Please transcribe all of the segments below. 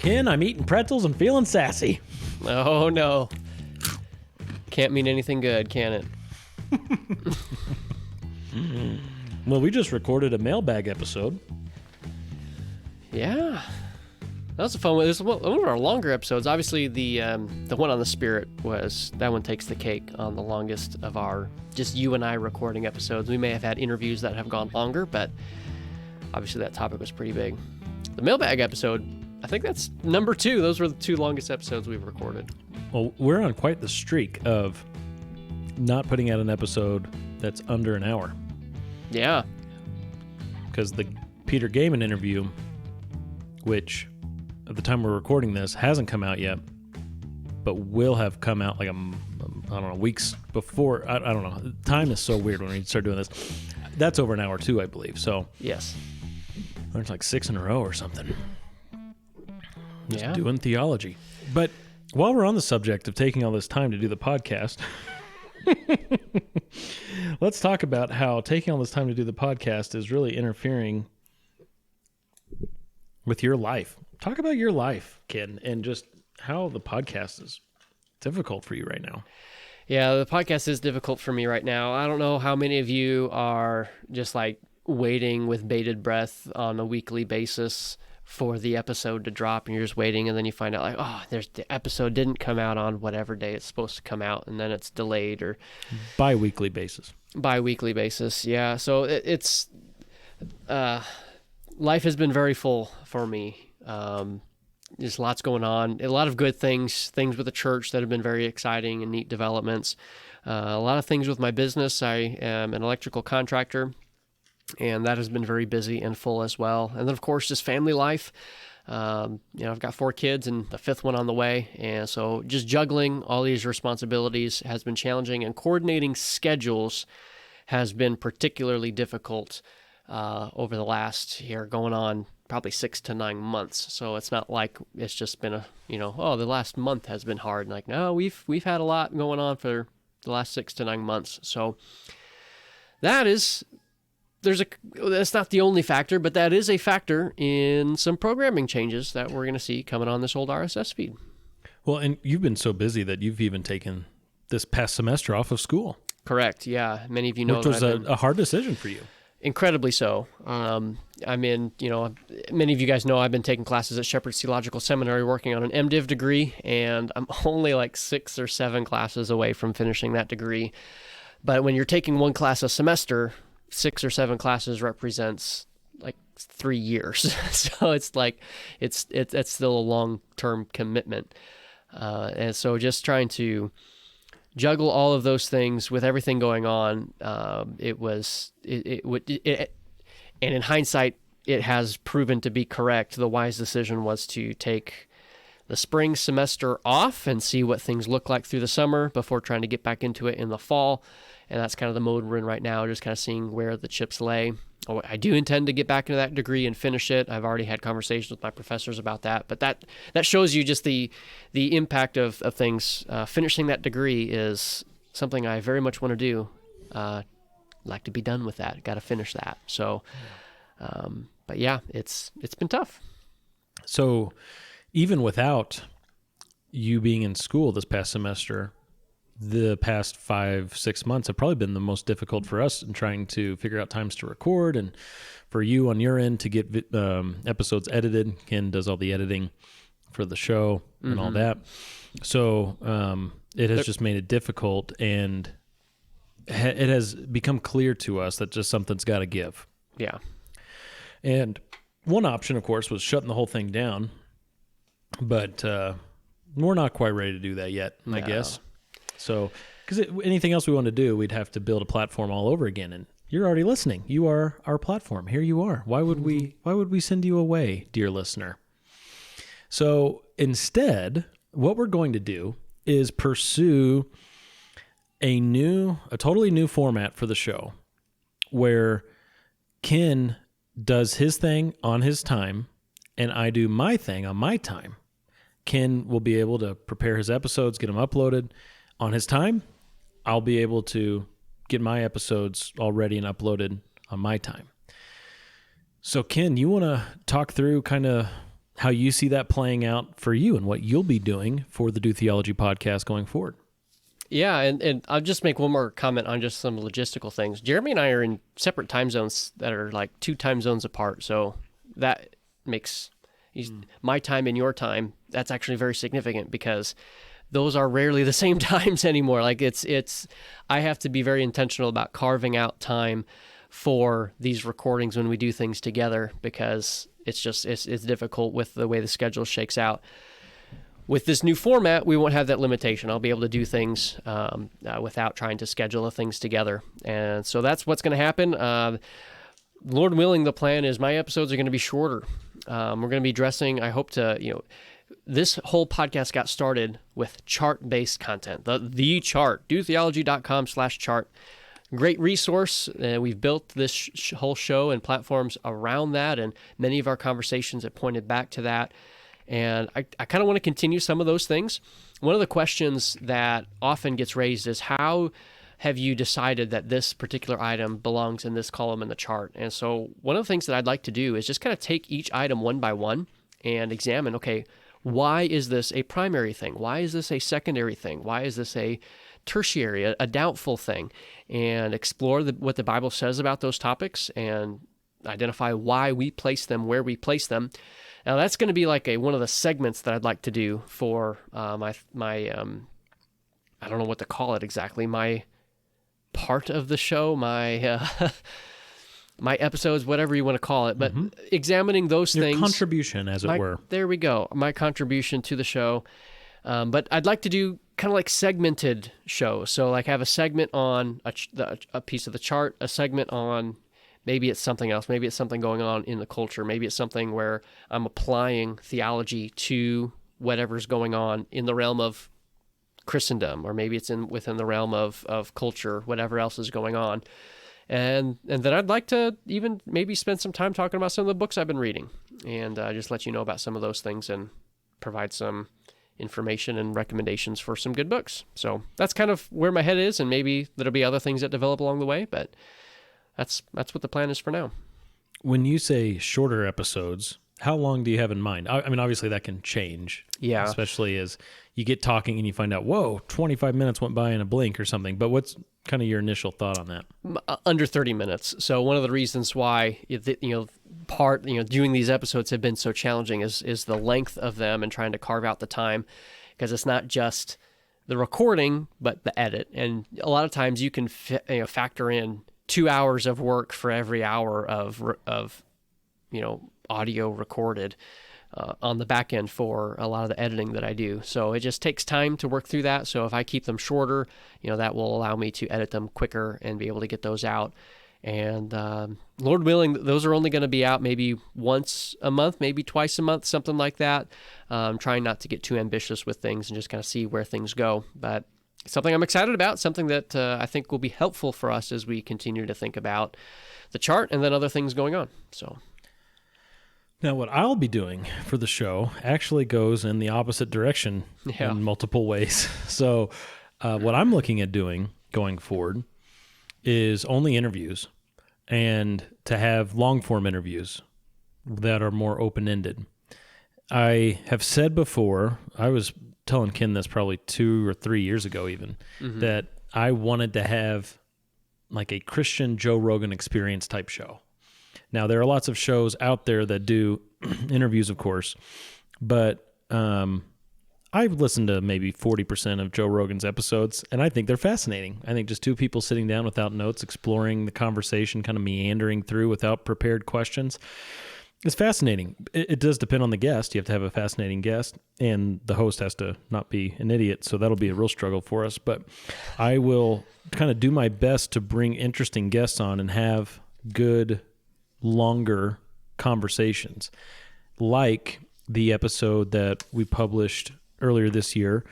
Ken, I'm eating pretzels and feeling sassy. Oh, no. Can't mean anything good, can it? Well, we just recorded a mailbag episode. Yeah. That was a fun one. It was one of our longer episodes. Obviously, the one on the Spirit that one takes the cake on the longest of our just you and I recording episodes. We may have had interviews that have gone longer, but obviously that topic was pretty big. The mailbag episode, I think that's number 2. Those were the 2 longest episodes we've recorded. Well, we're on quite the streak of not putting out an episode that's under an hour. Yeah. Because the Peter Gaiman interview, which at the time we're recording this hasn't come out yet, but will have come out like I don't know, weeks before. I don't know. Time is so weird when we start doing this. That's over an hour too, I believe. So yes, there's like 6 in a row or something. Just doing theology. But while we're on the subject of taking all this time to do the podcast, let's talk about how taking all this time to do the podcast is really interfering with your life. Talk about your life, Kenn, and just how the podcast is difficult for you right now. Yeah, the podcast is difficult for me right now. I don't know how many of you are just like waiting with bated breath on a weekly basis for the episode to drop, and you're just waiting, and then you find out like, oh, the episode didn't come out on whatever day it's supposed to come out, and then it's delayed or bi-weekly basis. Yeah. So it's life has been very full for me. There's lots going on, a lot of good things with the church that have been very exciting and neat developments. A lot of things with my business. I am an electrical contractor, and that has been very busy and full as well. And then, of course, just family life. I've got 4 kids and the 5th one on the way. And so just juggling all these responsibilities has been challenging, and coordinating schedules has been particularly difficult over the last year, going on probably 6 to 9 months. So it's not like it's just been the last month has been hard. Like, no, we've had a lot going on for the last 6 to 9 months. So that's not the only factor, but that is a factor in some programming changes that we're going to see coming on this old RSS feed. Well, and you've been so busy that you've even taken this past semester off of school. Correct. Yeah. Many of you know which was a hard decision for you. Incredibly so. Many of you guys know I've been taking classes at Shepherd's Theological Seminary working on an MDiv degree, and I'm only like 6 or 7 classes away from finishing that degree. But when you're taking one class a semester, 6 or 7 classes represents like 3 years. So it's like, it's still a long-term commitment. And so just trying to juggle all of those things with everything going on, and in hindsight, it has proven to be correct. The wise decision was to take the spring semester off and see what things look like through the summer before trying to get back into it in the fall. And that's kind of the mode we're in right now, just kind of seeing where the chips lay. I do intend to get back into that degree and finish it. I've already had conversations with my professors about that. But that shows you just the impact of things. Finishing that degree is something I very much want to do. Like to be done with that. Got to finish that. So, but yeah, it's been tough. So even without you being in school this past semester, the past 5-6 months have probably been the most difficult for us in trying to figure out times to record, and for you on your end to get episodes edited. Kenn does all the editing for the show and all that. So it has just made it difficult, and it has become clear to us that just something's got to give. Yeah. And one option, of course, was shutting the whole thing down, but we're not quite ready to do that yet, I guess. So, because anything else we want to do, we'd have to build a platform all over again. And you're already listening. You are our platform. Here you are. Why would we send you away, dear listener? So instead, what we're going to do is pursue a totally new format for the show, where Kenn does his thing on his time, and I do my thing on my time. Kenn will be able to prepare his episodes, get them uploaded on his time. I'll be able to get my episodes all ready and uploaded on my time. So Kenn, you want to talk through kind of how you see that playing out for you and what you'll be doing for the Do Theology podcast going forward. Yeah, and I'll just make one more comment on just some logistical things. Jeremy and I are in separate time zones that are like 2 time zones apart, so that makes my time and your time, that's actually very significant because those are rarely the same times anymore. Like I have to be very intentional about carving out time for these recordings when we do things together because it's difficult with the way the schedule shakes out. With this new format, we won't have that limitation. I'll be able to do things without trying to schedule the things together. And so that's what's going to happen. Lord willing, the plan is my episodes are going to be shorter. We're going to be addressing, I hope to, this whole podcast got started with chart-based content. The chart, dotheology.com/chart. Great resource. We've built this whole show and platforms around that, and many of our conversations have pointed back to that. And I kind of want to continue some of those things. One of the questions that often gets raised is how have you decided that this particular item belongs in this column in the chart? And so one of the things that I'd like to do is just kind of take each item one by one and examine, okay, why is this a primary thing? Why is this a secondary thing? Why is this a tertiary, a doubtful thing? And explore what the Bible says about those topics and identify why we place them where we place them. Now that's going to be like one of the segments that I'd like to do for my I don't know what to call it exactly, my part of the show, my my episodes, whatever you want to call it, but examining those Your things. contribution, as it were. There we go. My contribution to the show. But I'd like to do kind of like segmented shows. So like have a segment on a piece of the chart, a segment on maybe it's something else. Maybe it's something going on in the culture. Maybe it's something where I'm applying theology to whatever's going on in the realm of Christendom, or maybe it's within the realm of culture, whatever else is going on. And then I'd like to even maybe spend some time talking about some of the books I've been reading and just let you know about some of those things and provide some information and recommendations for some good books. So that's kind of where my head is, and maybe there'll be other things that develop along the way, but that's what the plan is for now. When you say shorter episodes, how long do you have in mind? I mean, obviously that can change. Yeah. Especially as you get talking and you find out, whoa, 25 minutes went by in a blink or something. But what's kind of your initial thought on that? Under 30 minutes. So one of the reasons why, doing these episodes have been so challenging is the length of them and trying to carve out the time, because it's not just the recording, but the edit. And a lot of times you can factor in 2 hours of work for every hour of audio recorded on the back end for a lot of the editing that I do. So it just takes time to work through that. So if I keep them shorter, that will allow me to edit them quicker and be able to get those out. And Lord willing, those are only going to be out maybe once a month, maybe twice a month, something like that. Trying not to get too ambitious with things and just kind of see where things go. But something I'm excited about, something that I think will be helpful for us as we continue to think about the chart and then other things going on. So now what I'll be doing for the show actually goes in the opposite direction in multiple ways. So what I'm looking at doing going forward is only interviews, and to have long-form interviews that are more open-ended. I have said before, I was telling Kenn this probably 2 or 3 years ago even, that I wanted to have like a Christian Joe Rogan Experience type show. Now, there are lots of shows out there that do interviews, of course, but I've listened to maybe 40% of Joe Rogan's episodes, and I think they're fascinating. I think just two people sitting down without notes, exploring the conversation, kind of meandering through without prepared questions. It's fascinating. It does depend on the guest. You have to have a fascinating guest, and the host has to not be an idiot, so that'll be a real struggle for us. But I will kind of do my best to bring interesting guests on and have good, longer conversations, like the episode that we published earlier this year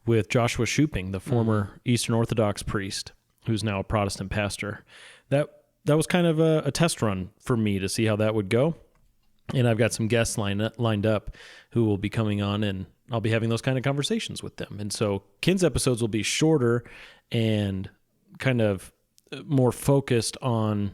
with Joshua Shuping, the former Eastern Orthodox priest, who's now a Protestant pastor. That was kind of a test run for me to see how that would go. And I've got some guests lined up who will be coming on, and I'll be having those kind of conversations with them. And so Kenn's episodes will be shorter and kind of more focused on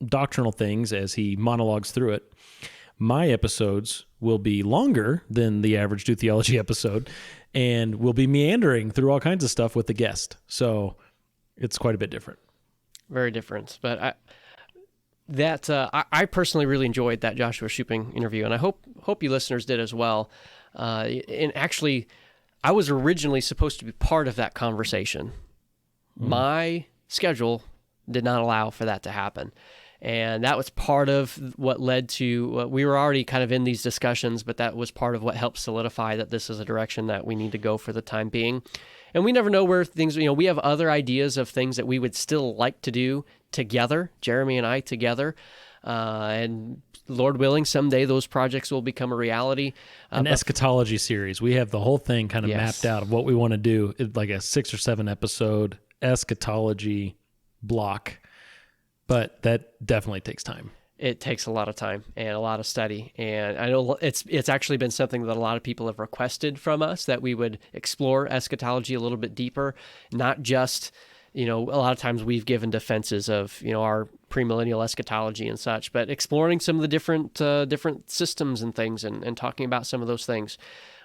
doctrinal things as he monologues through it. My episodes will be longer than the average Do Theology episode, and we'll be meandering through all kinds of stuff with the guest. So it's quite a bit different. Very different. But I personally really enjoyed that Joshua Shuping interview, and I hope you listeners did as well. And actually, I was originally supposed to be part of that conversation. My schedule did not allow for that to happen. And that was part of what led to, we were already kind of in these discussions, but that was part of what helped solidify that this is a direction that we need to go for the time being. And we never know where things, we have other ideas of things that we would still like to do together, Jeremy and I together. And Lord willing, someday those projects will become a reality. An eschatology series. We have the whole thing kind of mapped out of what we want to do. It's like a 6 or 7 episode eschatology block. But that definitely takes time. It takes a lot of time and a lot of study. And I know it's actually been something that a lot of people have requested from us, that we would explore eschatology a little bit deeper, not just, a lot of times we've given defenses of, our premillennial eschatology and such, but exploring some of the different systems and things and talking about some of those things.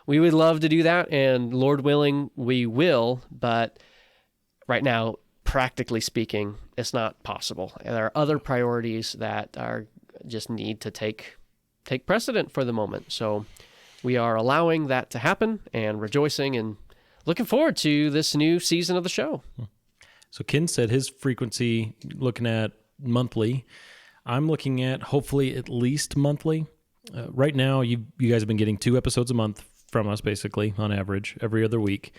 We would love to do that, and Lord willing, we will, but right now, practically speaking, it's not possible. There are other priorities that are just need to take precedent for the moment. So we are allowing that to happen and rejoicing and looking forward to this new season of the show. So Kenn said his frequency, looking at monthly. I'm looking at hopefully at least monthly. Right now, you guys have been getting 2 episodes a month from us, basically, on average, every other week.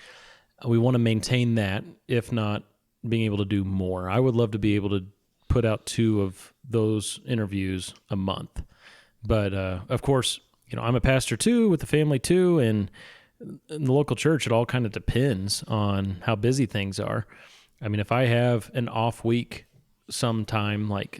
We want to maintain that, if not being able to do more. I would love to be able to put out 2 of those interviews a month. But of course, I'm a pastor too, with the family too, and in the local church, it all kind of depends on how busy things are. I mean, if I have an off week sometime, like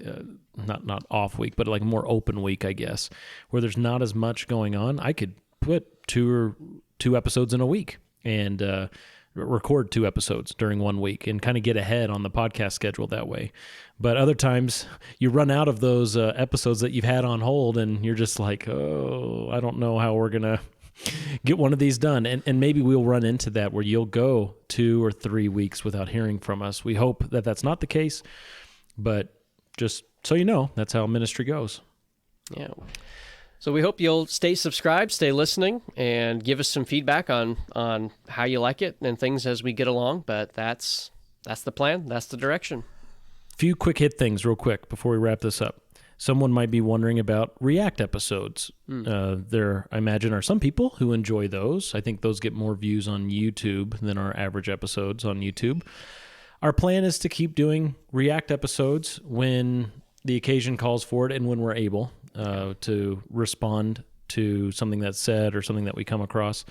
not off week, but like a more open week, I guess, where there's not as much going on, I could put 2 episodes in a week and record 2 episodes during one week and kind of get ahead on the podcast schedule that way. But other times you run out of those episodes that you've had on hold and you're just like, oh, I don't know how we're going to get one of these done. And maybe we'll run into that where you'll go 2 or 3 weeks without hearing from us. We hope that that's not the case, but just so you know, that's how ministry goes. Yeah. So we hope you'll stay subscribed, stay listening, and give us some feedback on how you like it and things as we get along. But that's the plan. That's the direction. Few quick hit things real quick before we wrap this up. Someone might be wondering about React episodes. There, I imagine, are some people who enjoy those. I think those get more views on YouTube than our average episodes on YouTube. Our plan is to keep doing React episodes when the occasion calls for it and when we're able. To respond to something that's said or something that we come across.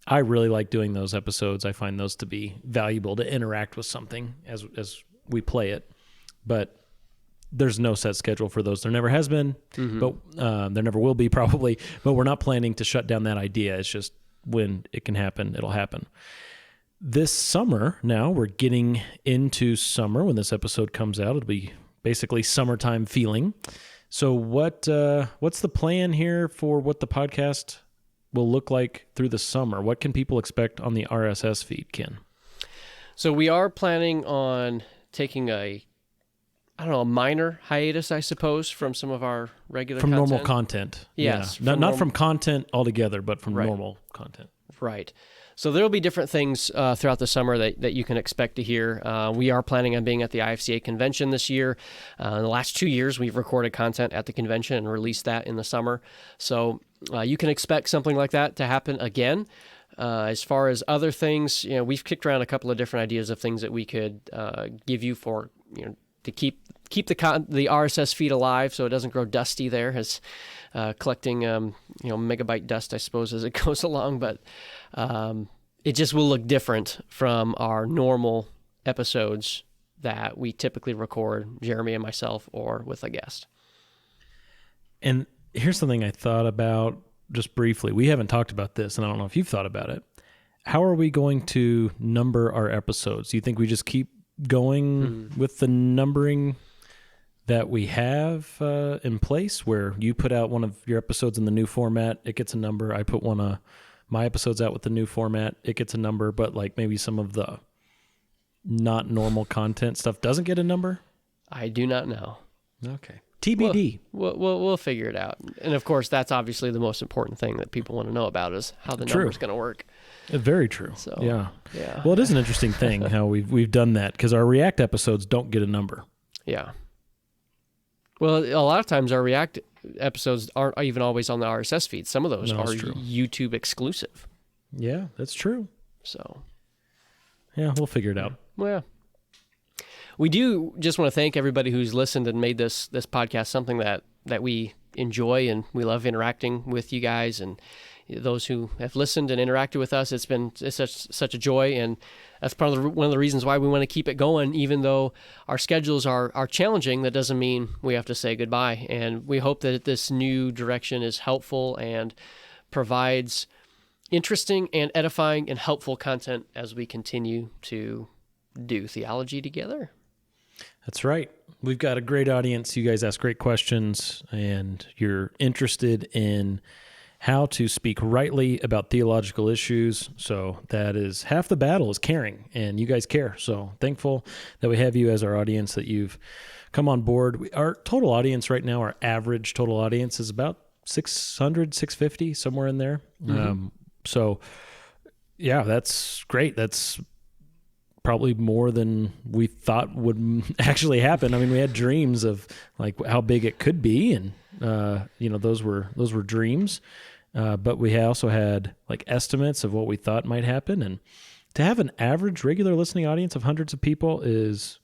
I really like doing those episodes. I find those to be valuable to interact with something as we play it. But there's no set schedule for those. There never has been, but there never will be probably. But we're not planning to shut down that idea. It's just when it can happen, it'll happen. This summer, now we're getting into summer. When this episode comes out, it'll be basically summertime feeling. So what's the plan here for what the podcast will look like through the summer? What can people expect on the RSS feed, Kenn? So we are planning on taking a minor hiatus, I suppose, from some of our regular from content. Normal content. Yes. Yeah. Not from content altogether, but from normal content. Right. So there will be different things throughout the summer that you can expect to hear. We are planning on being at the IFCA convention this year. In the last 2 years, we've recorded content at the convention and released that in the summer. So you can expect something like that to happen again. As far as other things, we've kicked around a couple of different ideas of things that we could give you for, to keep the RSS feed alive so it doesn't grow dusty there as collecting megabyte dust, I suppose, as it goes along. But it just will look different from our normal episodes that we typically record, Jeremy and myself, or with a guest. And here's something I thought about just briefly. We haven't talked about this, and I don't know if you've thought about it. How are we going to number our episodes? Do you think we just keep going with the numbering that we have in place where you put out one of your episodes in the new format, it gets a number. I put one of my episodes out with the new format, it gets a number, but like maybe some of the not normal content stuff doesn't get a number? I do not know. Okay. TBD. We'll figure it out. And of course, that's obviously the most important thing that people want to know about is how the number's going to work. Very true. So, yeah. Yeah. Well, it is an interesting thing how we've done that because our React episodes don't get a number. Yeah. Well, a lot of times our React episodes aren't even always on the RSS feed. Some of those are YouTube exclusive. Yeah, that's true. So, yeah, we'll figure it out. Well, yeah. We do just want to thank everybody who's listened and made this podcast something that we enjoy, and we love interacting with you guys and those who have listened and interacted with us. It's such a joy, and that's one of the reasons why we want to keep it going, even though our schedules are challenging. That doesn't mean we have to say goodbye, and we hope that this new direction is helpful and provides interesting and edifying and helpful content as we continue to do theology together. That's right. We've got a great audience. You guys ask great questions, and you're interested in how to speak rightly about theological issues. So that is half the battle, is caring, and you guys care. So thankful that we have you as our audience, that you've come on board. Our total audience right now, our average total audience is about 600, 650, somewhere in there. Mm-hmm. So yeah, that's great. That's probably more than we thought would actually happen. I mean, we had dreams of like how big it could be, and those were dreams. But we also had like estimates of what we thought might happen, and to have an average regular listening audience of hundreds of people is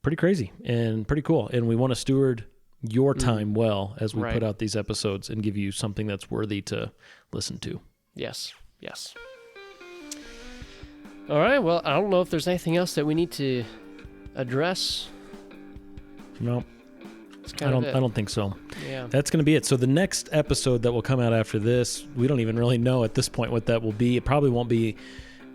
pretty crazy and pretty cool. And we want to steward your time well as we put out these episodes and give you something that's worthy to listen to. Yes. All right. Well, I don't know if there's anything else that we need to address. No, I don't think so. Yeah. That's going to be it. So the next episode that will come out after this, we don't even really know at this point what that will be. It probably won't be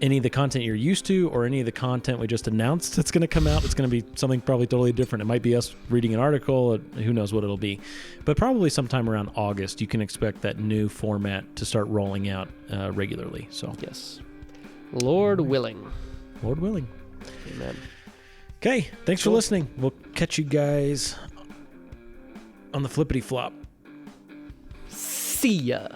any of the content you're used to or any of the content we just announced that's going to come out. It's going to be something probably totally different. It might be us reading an article. Who knows what it'll be. But probably sometime around August, you can expect that new format to start rolling out regularly. So yes. Lord willing. Lord willing. Amen. Okay. Thanks for listening. We'll catch you guys on the flippity flop. See ya.